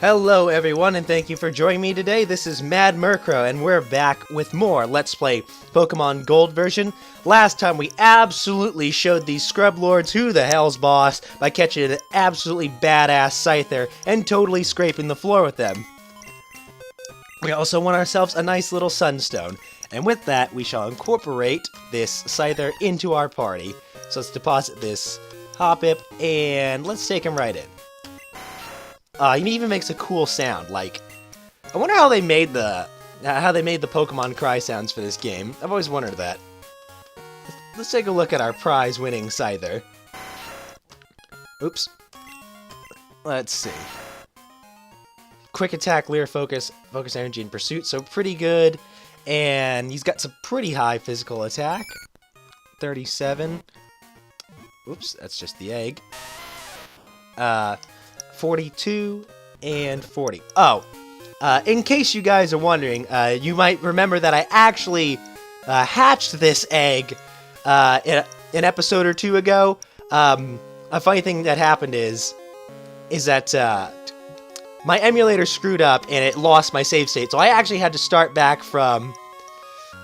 Hello everyone, and thank you for joining me today. This is Mad Murkrow, and we're back with more Let's Play Pokemon Gold version. Last time we absolutely showed these scrub lords who the hell's boss by catching an absolutely badass Scyther and totally scraping the floor with them. We also won ourselves a nice little Sunstone, and with that we shall incorporate this Scyther into our party. So let's deposit this Hoppip, and let's take him right in. He even makes a cool sound. Like, I wonder how they made the Pokemon cry sounds for this game. I've always wondered that. Let's take a look at our prize-winning Scyther. Oops. Let's see. Quick attack, Leer focus, focus energy, and pursuit. So pretty good. And he's got some pretty high physical attack. 37. Oops, that's just the egg. 42 and 40. Oh, in case you guys are wondering, you might remember that I actually hatched this egg in an episode or two ago. A funny thing that happened is that my emulator screwed up and it lost my save state, so I actually had to start back from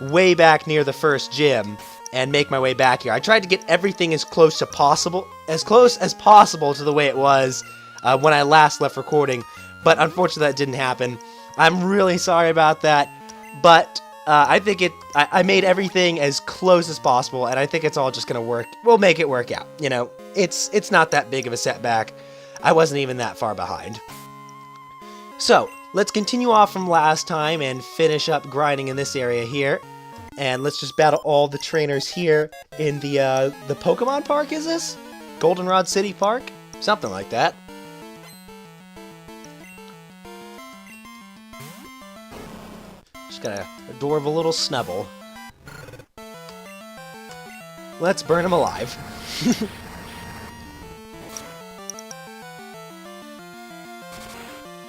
way back near the first gym and make my way back here. I tried to get everything as close as possible to the way it was when I last left recording, but unfortunately that didn't happen. I'm really sorry about that, but I think I made everything as close as possible, and I think it's all just gonna work. We'll make it work out. You know, it's not that big of a setback. I wasn't even that far behind. So let's continue off from last time and finish up grinding in this area here, and let's just battle all the trainers here in the Pokemon Park. Is this Goldenrod City Park? Something like that. Got an adorable little Snubble. Let's burn him alive.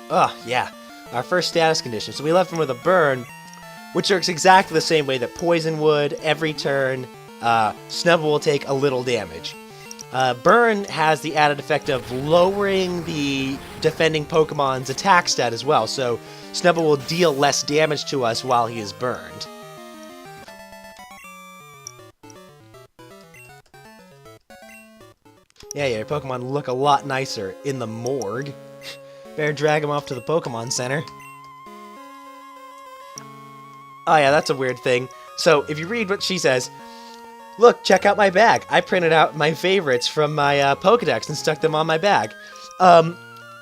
Oh, yeah. Our first status condition. So we left him with a burn, which works exactly the same way that poison would. Every turn, Snubble will take a little damage. Burn has the added effect of lowering the defending Pokemon's attack stat as well, so Snubble will deal less damage to us while he is burned. Yeah, your Pokemon look a lot nicer in the morgue. Better drag them off to the Pokemon Center. Oh yeah, that's a weird thing. So, if you read what she says, look, check out my bag. I printed out my favorites from my Pokedex and stuck them on my bag.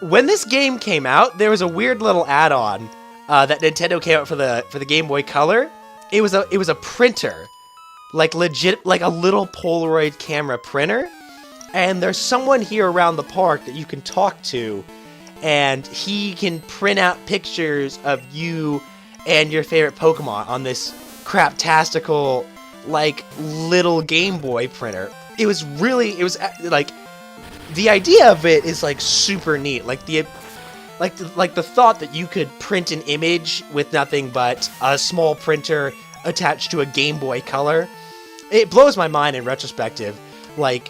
When this game came out, there was a weird little add-on that Nintendo came out for the Game Boy Color. It was a printer, like legit, like a little Polaroid camera printer. And there's someone here around the park that you can talk to, and he can print out pictures of you and your favorite Pokemon on this craptastical, like, little Game Boy printer. It was like, the idea of it is like super neat. Like the thought that you could print an image with nothing but a small printer attached to a Game Boy Color. It blows my mind in retrospective. Like,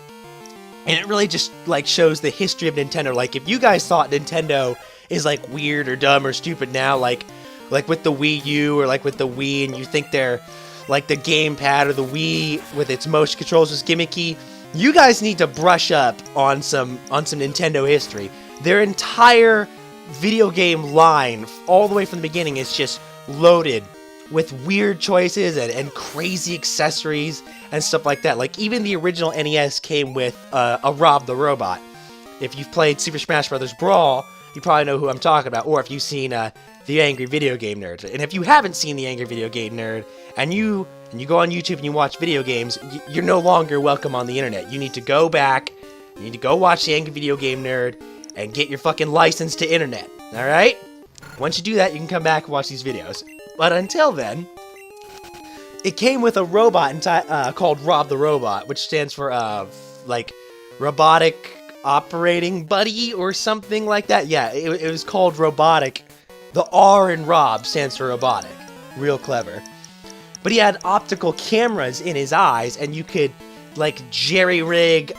and it really just like shows the history of Nintendo. Like, if you guys thought Nintendo is like weird or dumb or stupid now, like with the Wii U or like with the Wii, and you think they're like the gamepad or the Wii with its motion controls is gimmicky, you guys need to brush up on some Nintendo history. Their entire video game line, all the way from the beginning, is just loaded with weird choices and crazy accessories and stuff like that. Like, even the original NES came with a Rob the Robot. If you've played Super Smash Bros. Brawl, you probably know who I'm talking about, or if you've seen The Angry Video Game Nerd. And if you haven't seen The Angry Video Game Nerd, and you go on YouTube and you watch video games, you're no longer welcome on the internet. You need to go back, you need to go watch The Angry Video Game Nerd, and get your fucking license to internet, alright? Once you do that, you can come back and watch these videos. But until then, it came with a robot called Rob the Robot, which stands for, like, Robotic Operating Buddy or something like that. Yeah, it was called Robotic. The R in Rob stands for Robotic. Real clever. But he had optical cameras in his eyes, and you could, like, jerry-rig,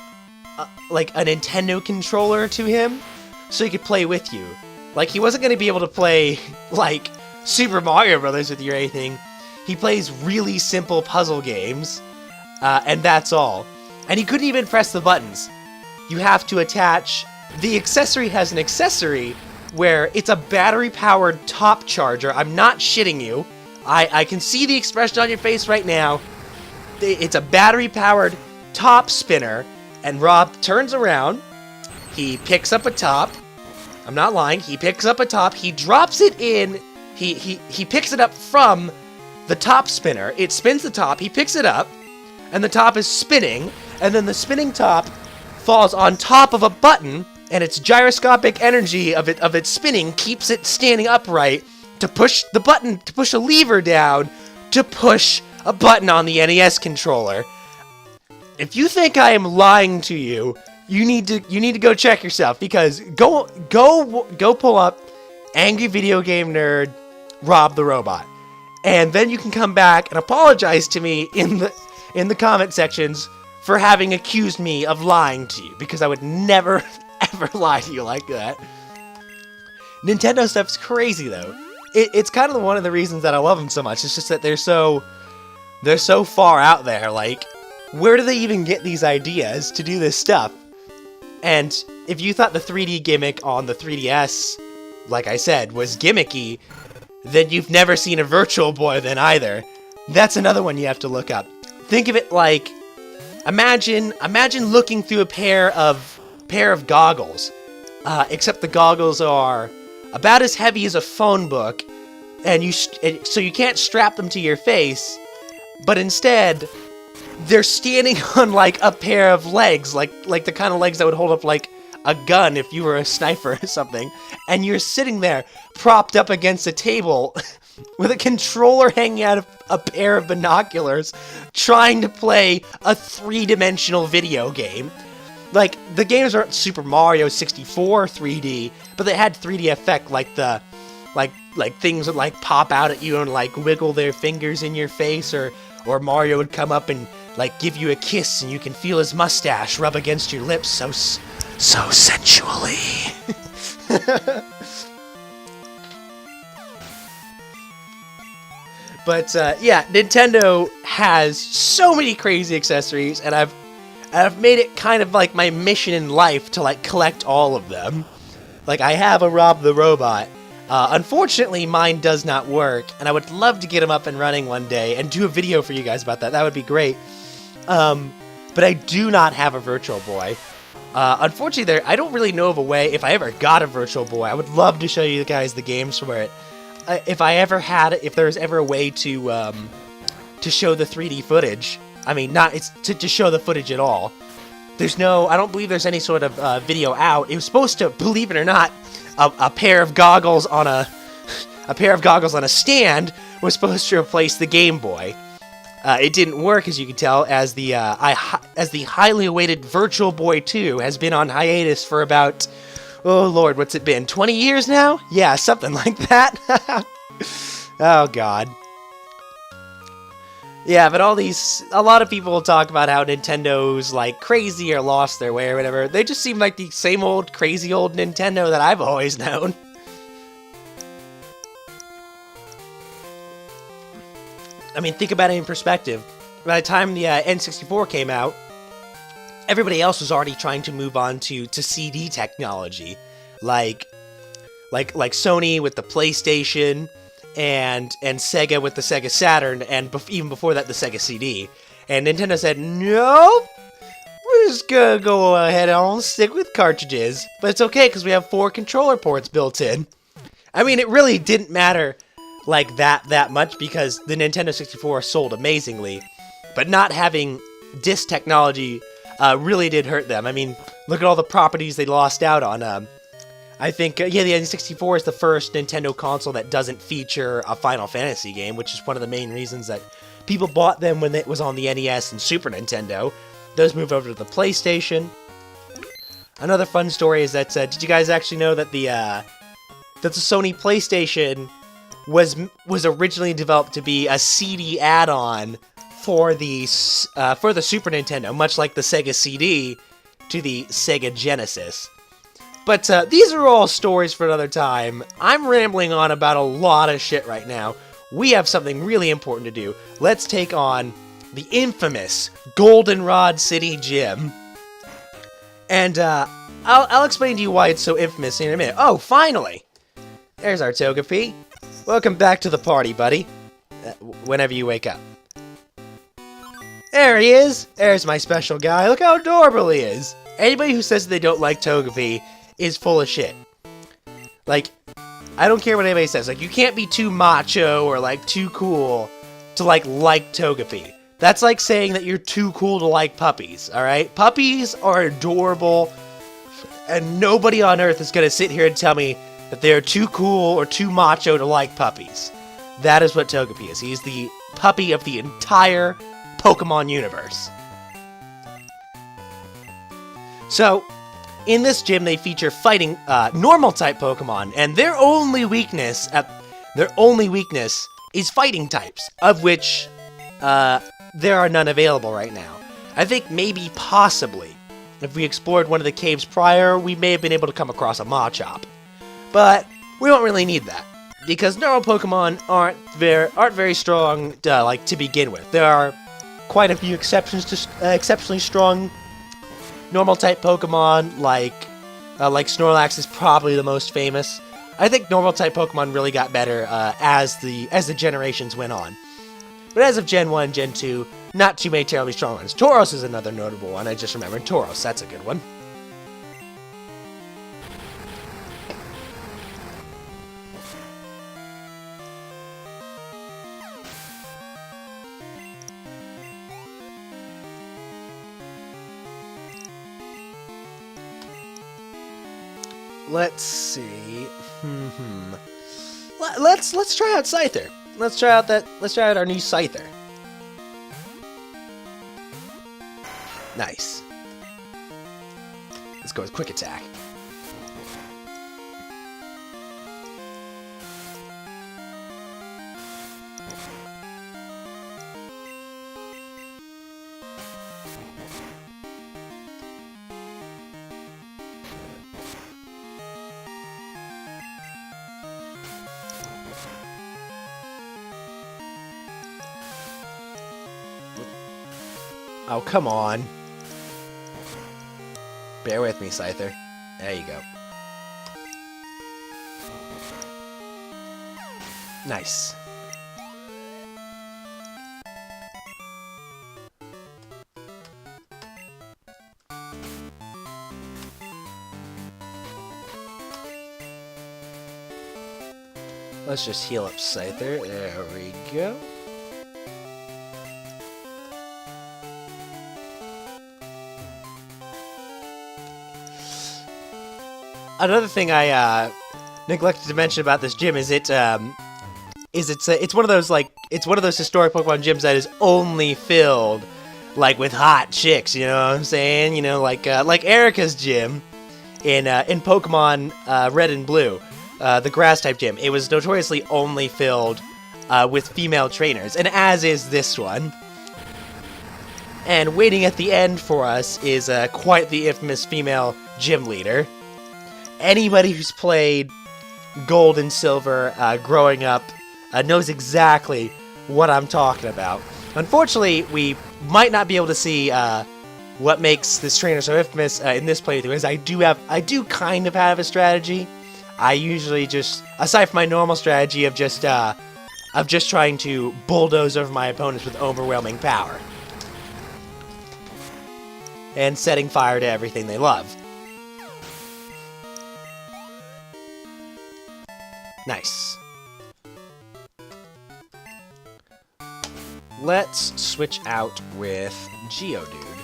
like, a Nintendo controller to him, so he could play with you. Like, he wasn't going to be able to play, like, Super Mario Brothers with you or anything. He plays really simple puzzle games, and that's all. And he couldn't even press the buttons. You have to attach... The accessory has an accessory where it's a battery-powered top charger. I'm not shitting you. I can see the expression on your face right now. It's a battery-powered top spinner, and Rob turns around. He picks up a top. I'm not lying. He picks up a top. He drops it in. He picks it up from the top spinner. It spins the top. He picks it up, and the top is spinning, and then the spinning top falls on top of a button, and its gyroscopic energy of its spinning keeps it standing upright to push the button, to push a lever down, to push a button on the NES controller. If you think I am lying to you, you need to go check yourself, because go pull up Angry Video Game Nerd Rob the Robot, and then you can come back and apologize to me in the comment sections for having accused me of lying to you, because I would never ever lie to you like that. Nintendo stuff's crazy though. It's kind of one of the reasons that I love them so much. It's just that they're so far out there. Like, where do they even get these ideas to do this stuff? And if you thought the 3D gimmick on the 3DS, like I said, was gimmicky, then you've never seen a Virtual Boy then either. That's another one you have to look up. Think of it like, imagine looking through a pair of goggles, except the goggles are about as heavy as a phone book, and so you can't strap them to your face, but instead they're standing on like a pair of legs, like the kind of legs that would hold up like a gun if you were a sniper or something, and you're sitting there propped up against a table with a controller hanging out of a pair of binoculars, trying to play a 3-dimensional video game. Like, the games aren't Super Mario 64 3D, but they had 3D effect, like things would like pop out at you and like wiggle their fingers in your face, or Mario would come up and like give you a kiss and you can feel his mustache rub against your lips so sensually. But yeah, Nintendo has so many crazy accessories, and I've made it kind of like my mission in life to like collect all of them. Like, I have a Rob the Robot. Unfortunately, mine does not work, and I would love to get him up and running one day and do a video for you guys about that. That would be great. But I do not have a Virtual Boy. Unfortunately, I don't really know of a way, if I ever got a Virtual Boy, I would love to show you guys the games for it. If there's ever a way to show the 3D footage. I mean, to show the footage at all. I don't believe there's any sort of video out. It was supposed to, believe it or not, a pair of goggles on a stand was supposed to replace the Game Boy. It didn't work, as you can tell, as the highly awaited Virtual Boy 2 has been on hiatus for about, oh lord, what's it been, 20 years now? Yeah, something like that. Oh god. Yeah, but a lot of people will talk about how Nintendo's like crazy or lost their way or whatever. They just seem like the same old crazy old Nintendo that I've always known. I mean, think about it in perspective. By the time the N64 came out, everybody else was already trying to move on to CD technology, like Sony with the PlayStation, and Sega with the Sega Saturn, and even before that, the Sega CD. And Nintendo said, nope, we're just gonna go ahead and stick with cartridges. But it's okay, because we have 4 controller ports built in. I mean, it really didn't matter like that much, because the Nintendo 64 sold amazingly. But not having disc technology really did hurt them. I mean, look at all the properties they lost out on. I think, the N64 is the first Nintendo console that doesn't feature a Final Fantasy game, which is one of the main reasons that people bought them when it was on the NES and Super Nintendo. Those moved over to the PlayStation. Another fun story is that, did you guys actually know that the Sony PlayStation was originally developed to be a CD add-on for the Super Nintendo, much like the Sega CD to the Sega Genesis. But these are all stories for another time. I'm rambling on about a lot of shit right now. We have something really important to do. Let's take on the infamous Goldenrod City Gym. And I'll explain to you why it's so infamous in a minute. Oh, finally! There's our Togepi. Welcome back to the party, buddy. Whenever you wake up. There he is! There's my special guy. Look how adorable he is! Anybody who says they don't like Togepi is full of shit. Like, I don't care what anybody says. Like, you can't be too macho or, like, too cool to, like Togepi. That's like saying that you're too cool to like puppies, alright? Puppies are adorable, and nobody on Earth is gonna sit here and tell me that they're too cool or too macho to like puppies. That is what Togepi is. He's the puppy of the entire Pokemon universe. So, in this gym, they feature fighting normal-type Pokemon, and their only weakness is fighting types, of which there are none available right now. I think maybe, possibly, if we explored one of the caves prior, we may have been able to come across a Machop. But we don't really need that, because normal Pokemon aren't very strong, to begin with. There are quite a few exceptions to exceptionally strong normal-type Pokemon, like Snorlax is probably the most famous. I think normal-type Pokemon really got better as the generations went on. But as of Gen 1, Gen 2, not too many terribly strong ones. Tauros is another notable one. I just remembered Tauros. That's a good one. Let's see. Let's try out Scyther. Let's try out our new Scyther. Nice. Let's go with Quick Attack. Oh, come on. Bear with me, Scyther. There you go. Nice. Let's just heal up Scyther. There we go. Another thing I neglected to mention about this gym is it's one of those historic Pokemon gyms that is only filled with hot chicks. You know what I'm saying? You know, like Erica's gym in Pokemon Red and Blue, the Grass type gym. It was notoriously only filled with female trainers, and as is this one. And waiting at the end for us is quite the infamous female gym leader. Anybody who's played Gold and Silver growing up knows exactly what I'm talking about. Unfortunately, we might not be able to see what makes this trainer so infamous in this playthrough, because I do kind of have a strategy. I usually just, aside from my normal strategy of just trying to bulldoze over my opponents with overwhelming power and setting fire to everything they love. Nice. Let's switch out with Geodude.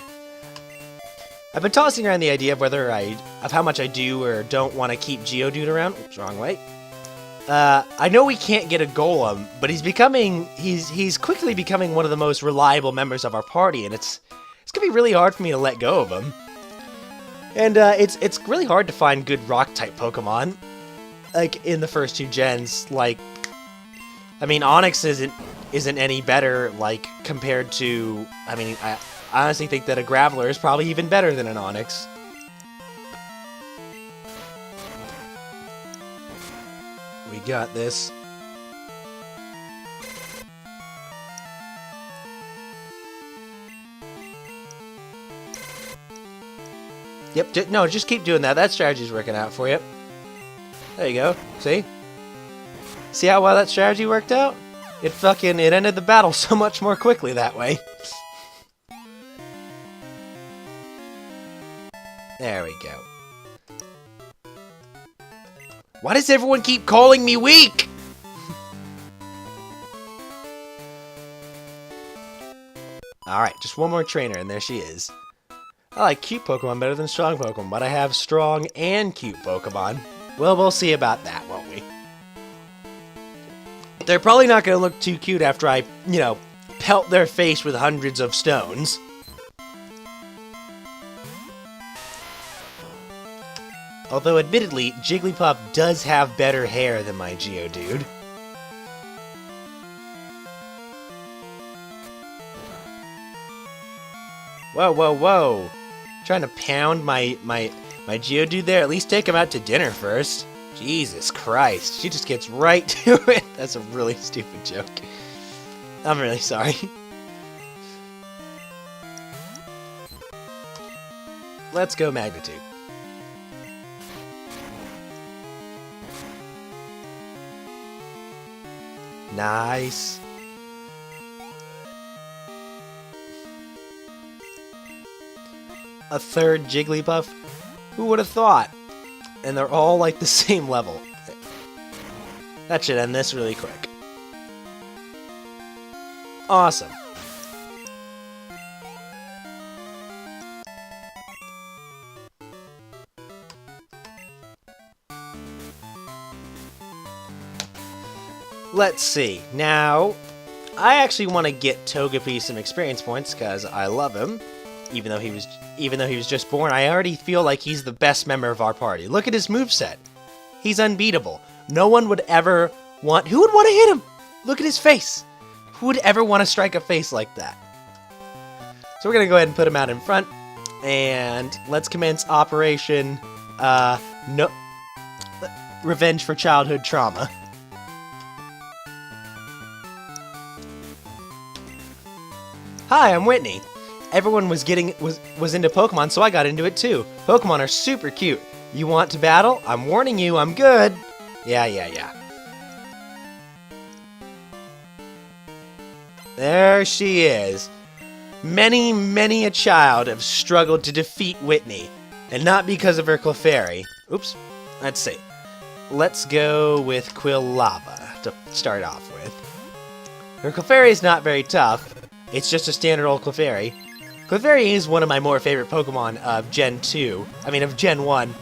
I've been tossing around the idea of how much I do or don't want to keep Geodude around. Oops, wrong way. I know we can't get a Golem, but he's quickly becoming one of the most reliable members of our party, and it's gonna be really hard for me to let go of him. And it's really hard to find good rock type Pokemon. Like in the first two gens, Onix isn't any better, compared to, I honestly think that a Graveler is probably even better than an Onix. We got this. Yep, no, just keep doing that. That strategy's working out for you. There you go. See? See how well that strategy worked out? It ended the battle so much more quickly that way. There we go. Why does everyone keep calling me weak? Alright, just one more trainer, and there she is. I like cute Pokemon better than strong Pokemon, but I have strong and cute Pokemon. Well, we'll see about that, won't we? They're probably not going to look too cute after I, you know, pelt their face with hundreds of stones. Although, admittedly, Jigglypuff does have better hair than my Geodude. Whoa, whoa, whoa! Trying to pound my Geodude there? At least take him out to dinner first. Jesus Christ, she just gets right to it. That's a really stupid joke. I'm really sorry. Let's go Magnitude. Nice. A third Jigglypuff? Who would have thought? And they're all like the same level. That should end this really quick. Awesome. Let's see. Now, I actually want to get Togepi some experience points because I love him. Even though he was just born, I already feel like he's the best member of our party. Look at his moveset. He's unbeatable. No one would ever want... Who would want to hit him? Look at his face. Who would ever want to strike a face like that? So we're going to go ahead and put him out in front. And let's commence Operation... Revenge for Childhood Trauma. Hi, I'm Whitney. Everyone was into Pokemon, so I got into it too. Pokemon are super cute. You want to battle? I'm warning you, I'm good. Yeah. There she is. Many a child have struggled to defeat Whitney, and not because of her Clefairy. Oops. Let's see. Let's go with Quilava to start off with. Her Clefairy is not very tough. It's just a standard old Clefairy. Clefairy is one of my more favorite Pokemon of Gen 1.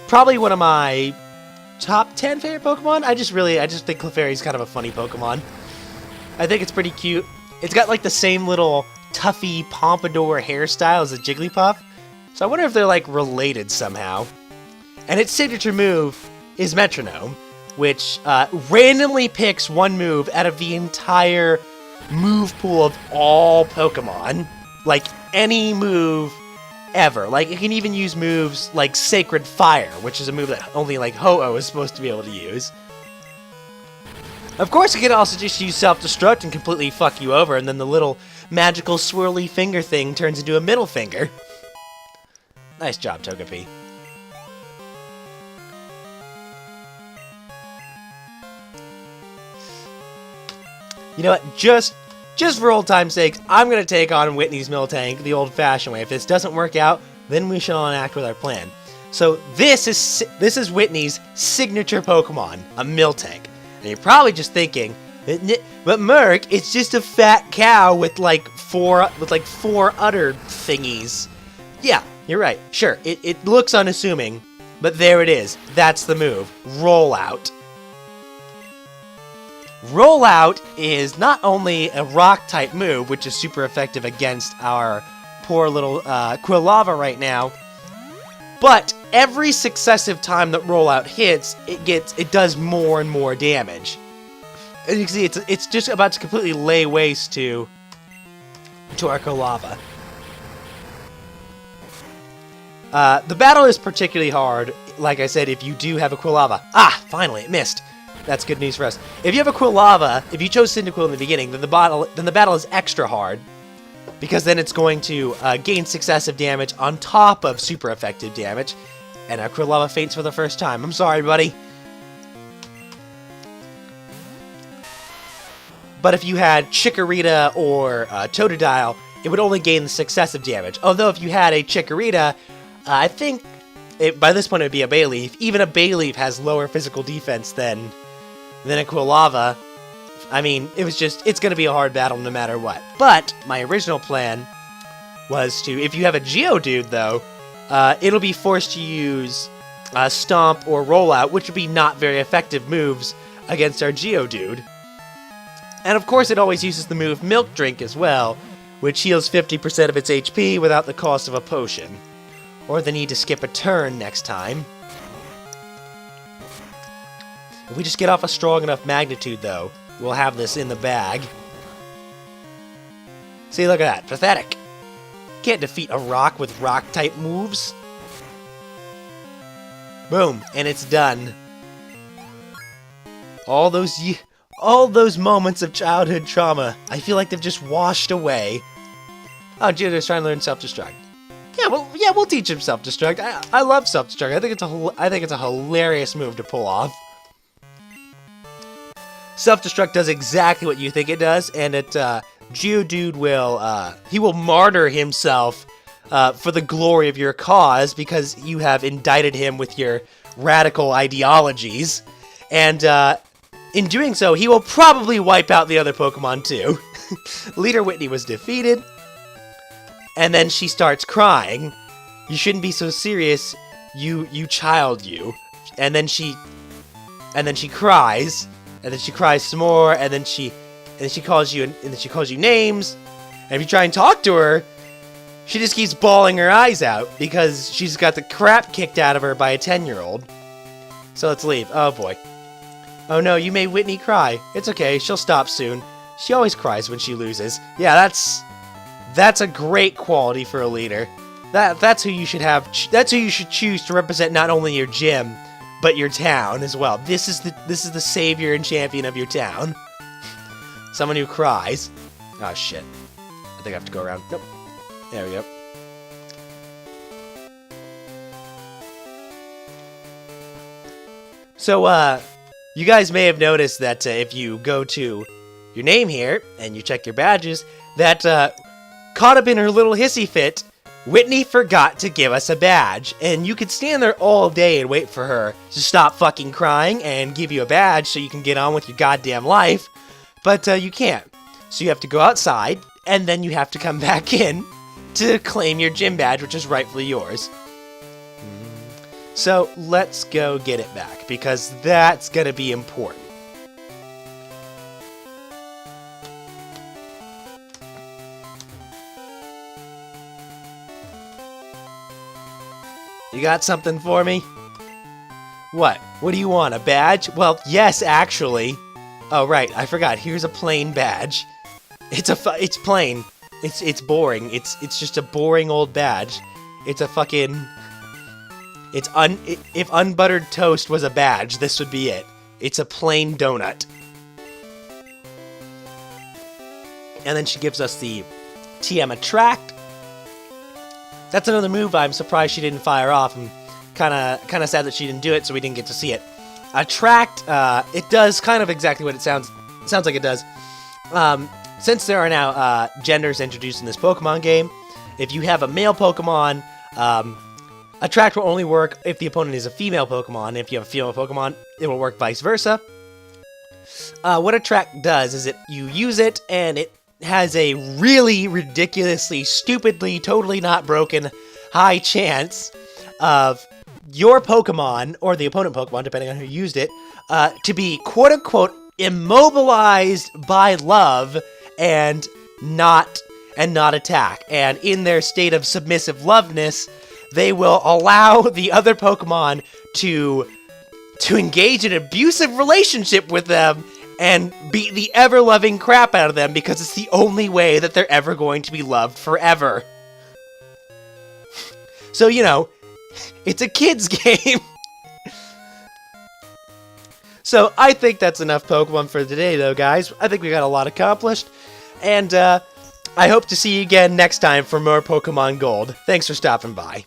Probably one of my top 10 favorite Pokemon. I just think Clefairy is kind of a funny Pokemon. I think it's pretty cute. It's got like the same little tuffy pompadour hairstyle as a Jigglypuff. So I wonder if they're like related somehow. And its signature move is Metronome, which randomly picks one move out of the entire move pool of all Pokemon. Like, any move ever. Like, it can even use moves like Sacred Fire, which is a move that only, like, Ho-Oh is supposed to be able to use. Of course, it can also just use Self-Destruct and completely fuck you over, and then the little magical swirly finger thing turns into a middle finger. Nice job, Togepi. You know what? Just for old time's sake, I'm going to take on Whitney's Miltank the old-fashioned way. If this doesn't work out, then we shall enact with our plan. So this is Whitney's signature Pokemon, a Miltank. And you're probably just thinking, but Murk, it's just a fat cow with like four udder thingies. Yeah, you're right. Sure, it looks unassuming, but there it is. That's the move. Rollout. Rollout is not only a rock-type move, which is super effective against our poor little Quilava right now, but every successive time that Rollout hits, it does more and more damage. As you can see, it's just about to completely lay waste to our Quilava. The battle is particularly hard like I said, if you do have a Quilava... Ah! Finally, it missed! That's good news for us. If you have a Quilava, if you chose Cyndaquil in the beginning, then the battle is extra hard. Because then it's going to gain successive damage on top of super effective damage. And a Quilava faints for the first time. I'm sorry, buddy. But if you had Chikorita or Totodile, it would only gain the successive damage. Although if you had a Chikorita, I think by this point it would be a Bayleaf. Even a Bayleaf has lower physical defense than a Quilava. I mean, it's going to be a hard battle no matter what. But my original plan was to, if you have a Geodude though, it'll be forced to use Stomp or Rollout, which would be not very effective moves against our Geodude. And of course it always uses the move Milk Drink as well, which heals 50% of its HP without the cost of a potion. Or the need to skip a turn next time. If we just get off a strong enough magnitude though, we'll have this in the bag. See, look at that. Pathetic. Can't defeat a rock with rock-type moves. Boom, and it's done. All those moments of childhood trauma, I feel like they've just washed away. Oh, Geodude's trying to learn self-destruct. Yeah, we'll teach him self-destruct. I love self-destruct. I think it's a hilarious move to pull off. Self-destruct does exactly what you think it does, and Geodude will martyr himself for the glory of your cause because you have indicted him with your radical ideologies, and in doing so, he will probably wipe out the other Pokemon too. Leader Whitney was defeated, and then she starts crying. You shouldn't be so serious, you child, you. And then she cries. And then she cries some more, and then she calls you names. And if you try and talk to her, she just keeps bawling her eyes out because she's got the crap kicked out of her by a 10-year-old. So let's leave. Oh boy. Oh no, you made Whitney cry. It's okay, she'll stop soon. She always cries when she loses. Yeah, that's a great quality for a leader. That's who you should have. That's who you should choose to represent not only your gym, but your town as well. This is the savior and champion of your town. Someone who cries. Oh shit. I think I have to go around. Nope. There we go. So, you guys may have noticed that if you go to your name here, and you check your badges, that, caught up in her little hissy fit, Whitney forgot to give us a badge, and you could stand there all day and wait for her to stop fucking crying and give you a badge so you can get on with your goddamn life, but you can't. So you have to go outside, and then you have to come back in to claim your gym badge, which is rightfully yours. So let's go get it back, because that's gonna be important. You got something for me? What? What do you want, a badge? Well, yes, actually. Oh, right, I forgot. Here's a plain badge. It's plain. It's boring. It's just a boring old badge. It's a fucking... If unbuttered toast was a badge, this would be it. It's a plain donut. And then she gives us the TM Attract. That's another move I'm surprised she didn't fire off. I'm kind of sad that she didn't do it, so we didn't get to see it. Attract, it does kind of exactly what it sounds like it does. Since there are now genders introduced in this Pokemon game, if you have a male Pokemon, Attract will only work if the opponent is a female Pokemon. If you have a female Pokemon, it will work vice versa. What Attract does is you use it, and it has a really ridiculously, stupidly, totally not broken high chance of your Pokemon, or the opponent Pokemon, depending on who used it, to be quote-unquote immobilized by love and not attack. And in their state of submissive loveness, they will allow the other Pokemon to engage in an abusive relationship with them and beat the ever-loving crap out of them because it's the only way that they're ever going to be loved forever. So, you know, it's a kid's game. So I think that's enough Pokemon for today, though, guys. I think we got a lot accomplished. And I hope to see you again next time for more Pokemon Gold. Thanks for stopping by.